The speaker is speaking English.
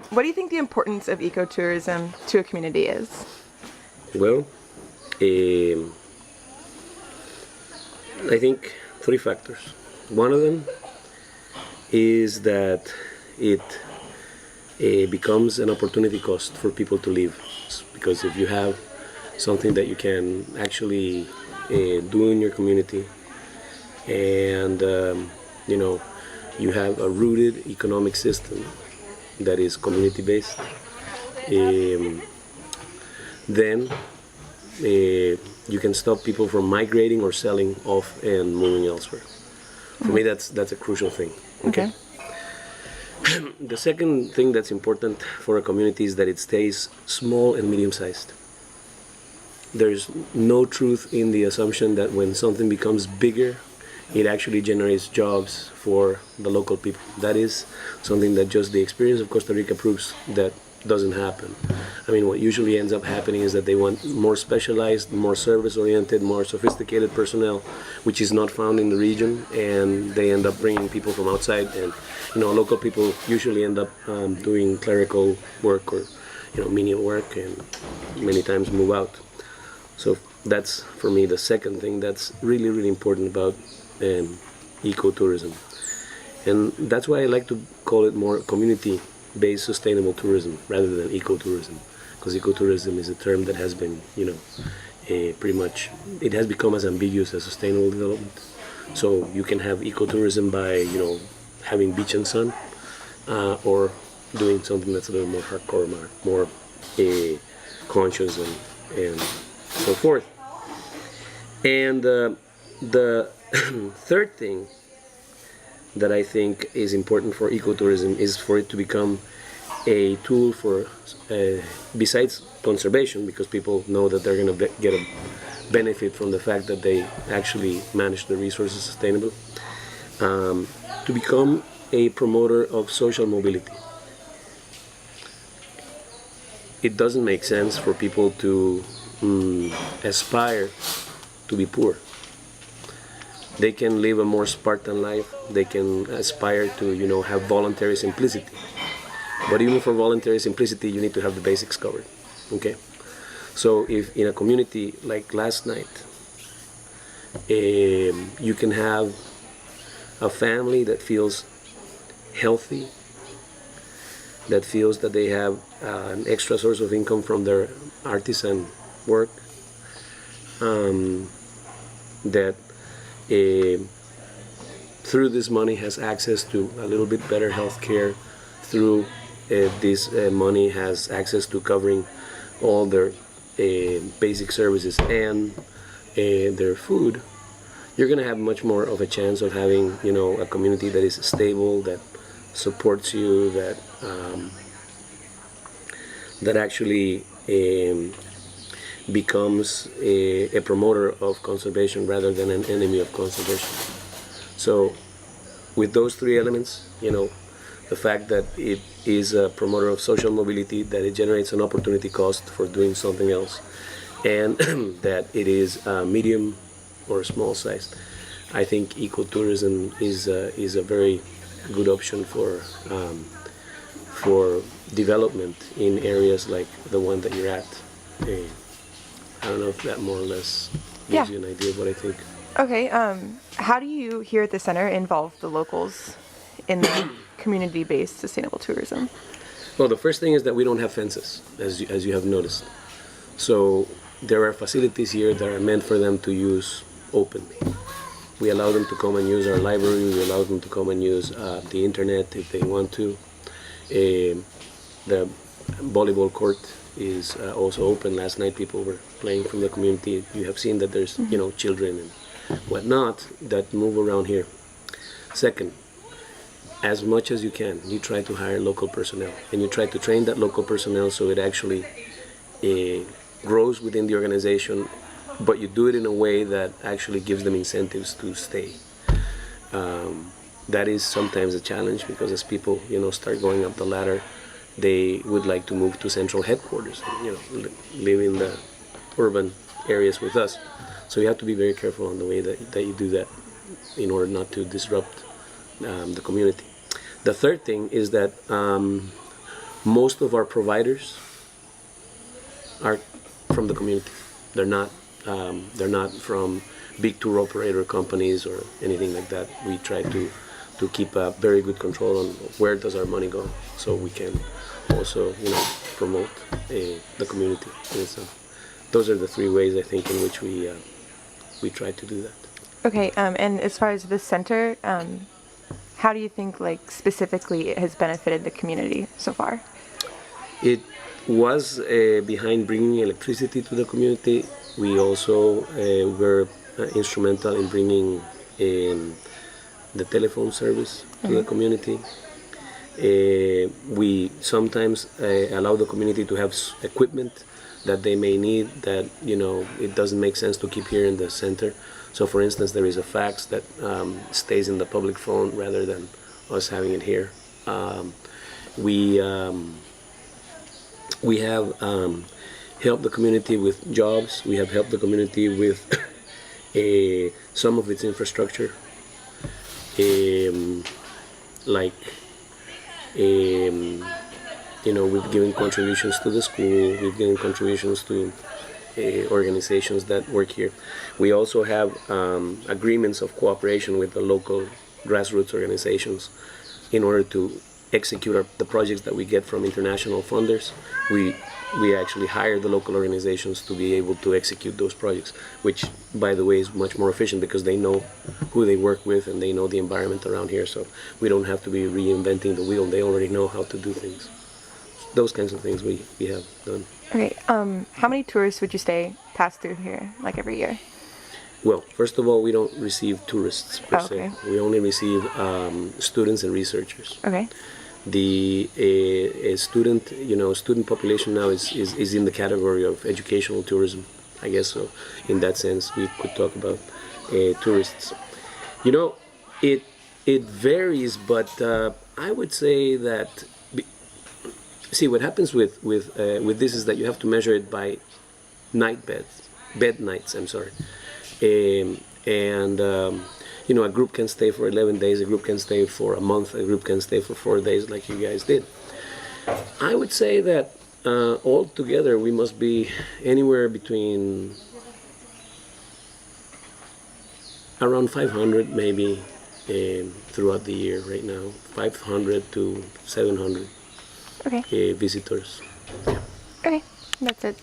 What do you think the importance of ecotourism to a community is? Well, I think three factors. One of them is that it becomes an opportunity cost for people to live. Because if you have something that you can actually do in your community, and you have a rooted economic system that is community-based, then you can stop people from migrating or selling off and moving elsewhere. For me, that's a crucial thing. Okay. The second thing that's important for a community is that it stays small and medium-sized. There's no truth in the assumption that when something becomes bigger, it actually generates jobs for the local people. That is something that just the experience of Costa Rica proves that doesn't happen. I mean, what usually ends up happening is that they want more specialized, more service-oriented, more sophisticated personnel, which is not found in the region, and they end up bringing people from outside, and local people usually end up doing clerical work or menial work, and many times move out. So that's, for me, the second thing that's really, really important about ecotourism. And that's why I like to call it more community-based sustainable tourism rather than ecotourism, because ecotourism is a term that has been, pretty much, it has become as ambiguous as sustainable development. So you can have ecotourism by, having beach and sun, or doing something that's a little more hardcore, more conscious and so forth. And the third thing that I think is important for ecotourism is for it to become a tool for, besides conservation, because people know that they're going to get a benefit from the fact that they actually manage the resources sustainably, to become a promoter of social mobility. It doesn't make sense for people to aspire to be poor. They can live a more Spartan life. They can aspire to, have voluntary simplicity. But even for voluntary simplicity, you need to have the basics covered. Okay. So if in a community like last night, you can have a family that feels healthy, that feels that they have an extra source of income from their artisan work, that through this money has access to a little bit better health care, through this money has access to covering all their basic services and their food, you're going to have much more of a chance of having a community that is stable, that supports you, that actually becomes a promoter of conservation rather than an enemy of conservation. So with those three elements, the fact that it is a promoter of social mobility, that it generates an opportunity cost for doing something else, and that it is medium or small size, I think ecotourism is a very good option for development in areas like the one that you're at. I don't know if that more or less gives you an idea of what I think. Okay, how do you here at the center involve the locals in the community-based sustainable tourism? Well, the first thing is that we don't have fences, as you have noticed. So there are facilities here that are meant for them to use openly. We allow them to come and use our library, we allow them to come and use the internet if they want to. The volleyball court is also open. Last night people were playing from the community. You have seen that there's children and whatnot that move around here. Second, as much as you can, you try to hire local personnel, and you try to train that local personnel so it actually grows within the organization, but you do it in a way that actually gives them incentives to stay. That is sometimes a challenge, because as people start going up the ladder, they would like to move to central headquarters, live in the urban areas with us. So you have to be very careful on the way that you do that in order not to disrupt the community. The third thing is that most of our providers are from the community. They're not from big tour operator companies or anything like that. We try to keep a very good control on where does our money go, so we can also, promote the community. And so those are the three ways I think in which we try to do that. Okay, and as far as the center, how do you think, like, specifically it has benefited the community so far? It was behind bringing electricity to the community. We also were instrumental in bringing the telephone service to the community. We sometimes allow the community to have equipment that they may need that, it doesn't make sense to keep here in the center. So for instance, there is a fax that stays in the public phone rather than us having it here. We have helped the community with jobs. We have helped the community with some of its infrastructure, we've given contributions to the school. We've given contributions to organizations that work here. We also have agreements of cooperation with the local grassroots organizations in order to execute the projects that we get from international funders. We actually hire the local organizations to be able to execute those projects, which, by the way, is much more efficient because they know who they work with and they know the environment around here, so we don't have to be reinventing the wheel. They already know how to do things. Those kinds of things we have done. Okay, how many tourists would you say pass through here, like, every year? Well, first of all, we don't receive tourists per se. Okay. We only receive students and researchers. Okay. The student population now is in the category of educational tourism, I guess. So in that sense, we could talk about tourists. It varies, but I would say that. See, what happens with this is that you have to measure it by bed nights. I'm sorry, a group can stay for 11 days, a group can stay for a month, a group can stay for 4 days, like you guys did. I would say that altogether we must be anywhere between around 500 maybe throughout the year right now, 500 to 700 Okay. visitors. Okay, that's it.